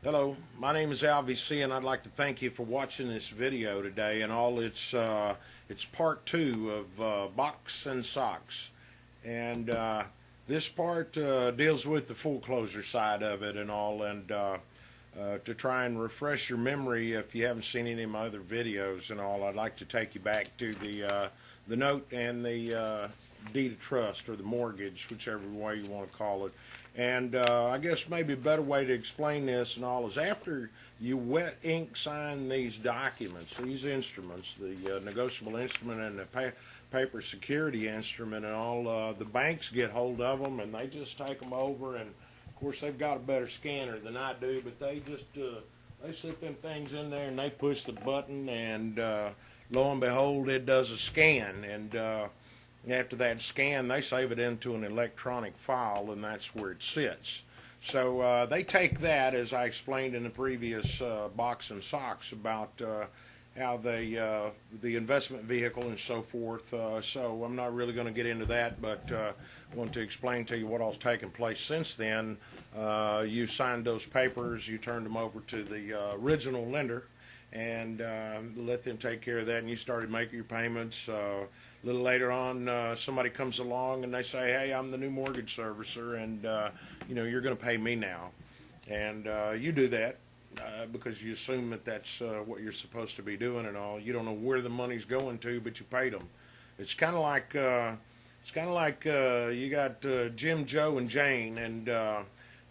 Hello, my name is LVC, and I'd like to thank you for watching this video today. And all it's part two of Box and Socks, and this part deals with the foreclosure side of it and all. And to try and refresh your memory, if you haven't seen any of my other videos and all, I'd like to take you back to the note and the deed of trust or the mortgage, whichever way you want to call it. And I guess maybe a better way to explain this and all is after you wet ink sign these documents, these instruments, the negotiable instrument and the paper security instrument and all, the banks get hold of them and they just take them over. And of course they've got a better scanner than I do, but they just they slip them things in there and they push the button, and lo and behold, it does a scan. And after that scan, they save it into an electronic file, and that's where it sits. So they take that, as I explained in the previous Box and Socks, about how the investment vehicle and so forth. So I'm not really going to get into that, but I want to explain to you what all's taken place since then. You signed those papers, you turned them over to the original lender, and let them take care of that, and you started making your payments. A little later on, somebody comes along and they say, "Hey, I'm the new mortgage servicer, and you're going to pay me now." And you do that because you assume that that's what you're supposed to be doing and all. You don't know where the money's going to, but you paid them. It's kind of like you got Jim, Joe, and Jane, and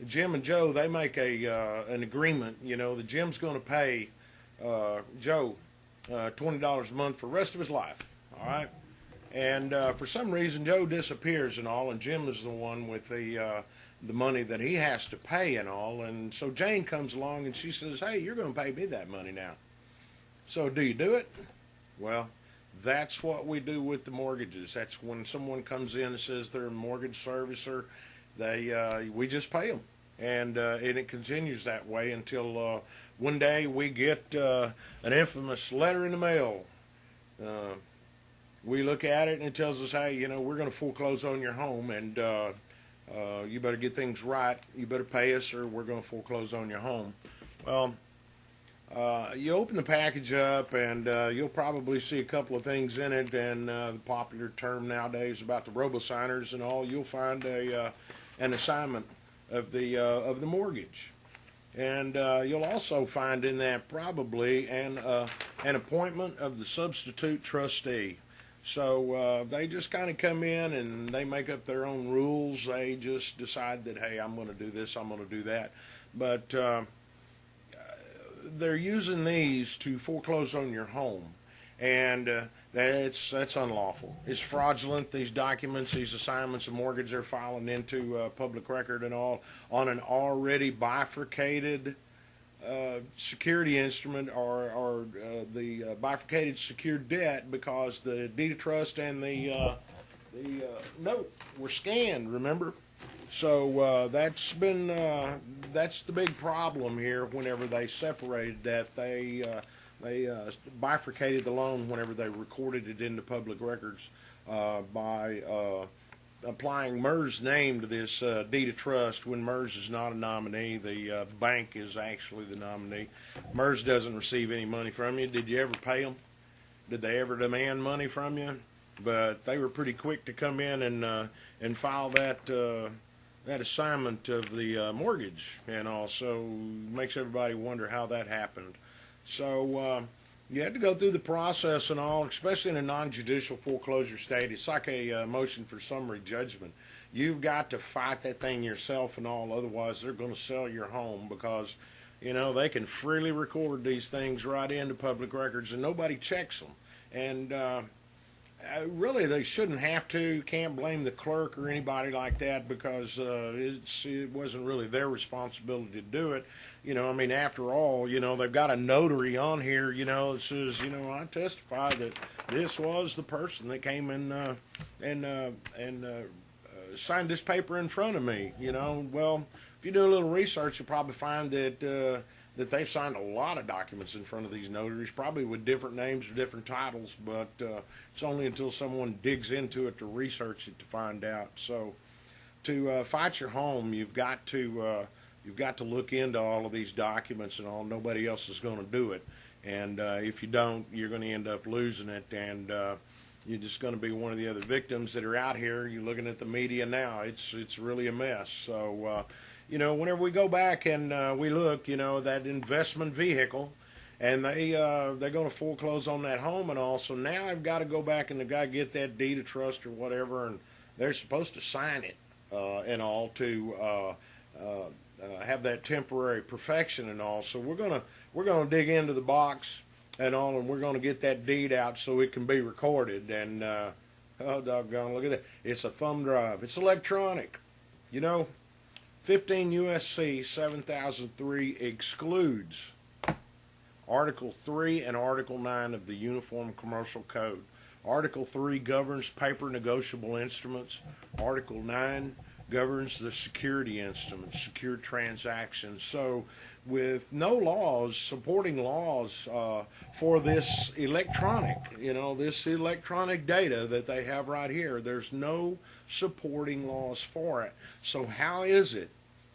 Jim and Joe, they make an agreement. The Jim's going to pay Joe $20 a month for the rest of his life. All right. And for some reason, Joe disappears and all, and Jim is the one with the money that he has to pay and all. And so Jane comes along and she says, "Hey, you're going to pay me that money now." So do you do it? Well, that's what we do with the mortgages. That's when someone comes in and says they're a mortgage servicer, we just pay them. And it continues that way until one day we get an infamous letter in the mail. Uh, we look at it and it tells us, "Hey, we're going to foreclose on your home, and you better get things right. You better pay us, or we're going to foreclose on your home." Well, you open the package up, and you'll probably see a couple of things in it, and the popular term nowadays about the robo-signers and all. You'll find an assignment of the mortgage, and you'll also find in that probably an appointment of the substitute trustee. So they just kind of come in and they make up their own rules. They just decide that, hey, I'm going to do this, I'm going to do that. But they're using these to foreclose on your home. And that's unlawful. It's fraudulent. These documents, these assignments of mortgage, they're filing into public record and all on an already bifurcated security instrument, or the bifurcated secured debt, because the deed of trust and the note were scanned. Remember, so that's the big problem here. Whenever they separated that, they bifurcated the loan whenever they recorded it into public records by applying MERS name to this deed of trust, when MERS is not a nominee. The bank is actually the nominee. MERS doesn't receive any money from you. Did you ever pay them? Did they ever demand money from you? But they were pretty quick to come in and file that assignment of the mortgage, and also makes everybody wonder how that happened. So you had to go through the process and all, especially in a non-judicial foreclosure state. It's like a motion for summary judgment. You've got to fight that thing yourself and all, otherwise they're going to sell your home, because they can freely record these things right into public records and nobody checks them. And really, they shouldn't have to. Can't blame the clerk or anybody like that, because it wasn't really their responsibility to do it. After all, they've got a notary on here, that says, "I testify that this was the person that came in and signed this paper in front of me." Well, if you do a little research, you'll probably find that they've signed a lot of documents in front of these notaries, probably with different names or different titles, but it's only until someone digs into it to research it to find out. So to fight your home, you've got to you've got to look into all of these documents and all. Nobody else is going to do it. And if you don't, you're going to end up losing it. And you're just going to be one of the other victims that are out here. You're looking at the media now. It's really a mess. So, whenever we go back and we look, that investment vehicle, and they're going to foreclose on that home and all. So now I've got to go back and the guy get that deed of trust or whatever, and they're supposed to sign it and all to have that temporary perfection and all. So we're gonna dig into the box and all, and we're gonna get that deed out so it can be recorded. And oh doggone, look at that! It's a thumb drive. It's electronic. 15 USC 7003 excludes Article 3 and Article 9 of the Uniform Commercial Code. Article 3 governs paper negotiable instruments. Article 9 governs the security instruments, secure transactions. So with no laws, supporting laws for this electronic, this electronic data that they have right here, there's no supporting laws for it. So how is it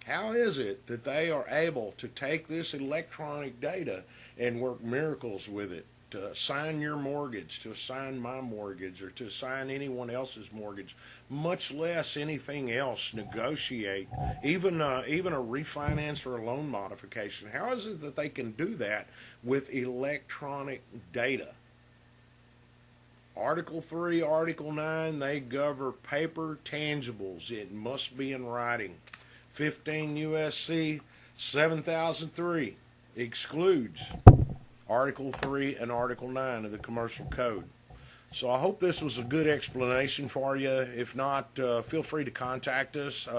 that they are able to take this electronic data and work miracles with it to assign your mortgage, to assign my mortgage, or to assign anyone else's mortgage, much less anything else, negotiate, even a refinance or a loan modification? How is it that they can do that with electronic data? Article 3, Article 9, they govern paper tangibles. It must be in writing. 15 USC 7003 excludes Article 3 and Article 9 of the Commercial Code. So I hope this was a good explanation for you. If not, feel free to contact us.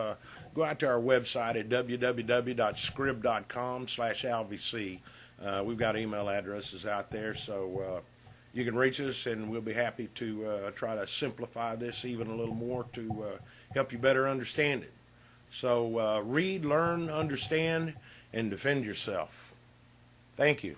Go out to our website at www.scrib.com/LVC. We've got email addresses out there, so you can reach us, and we'll be happy to try to simplify this even a little more to help you better understand it. So read, learn, understand, and defend yourself. Thank you.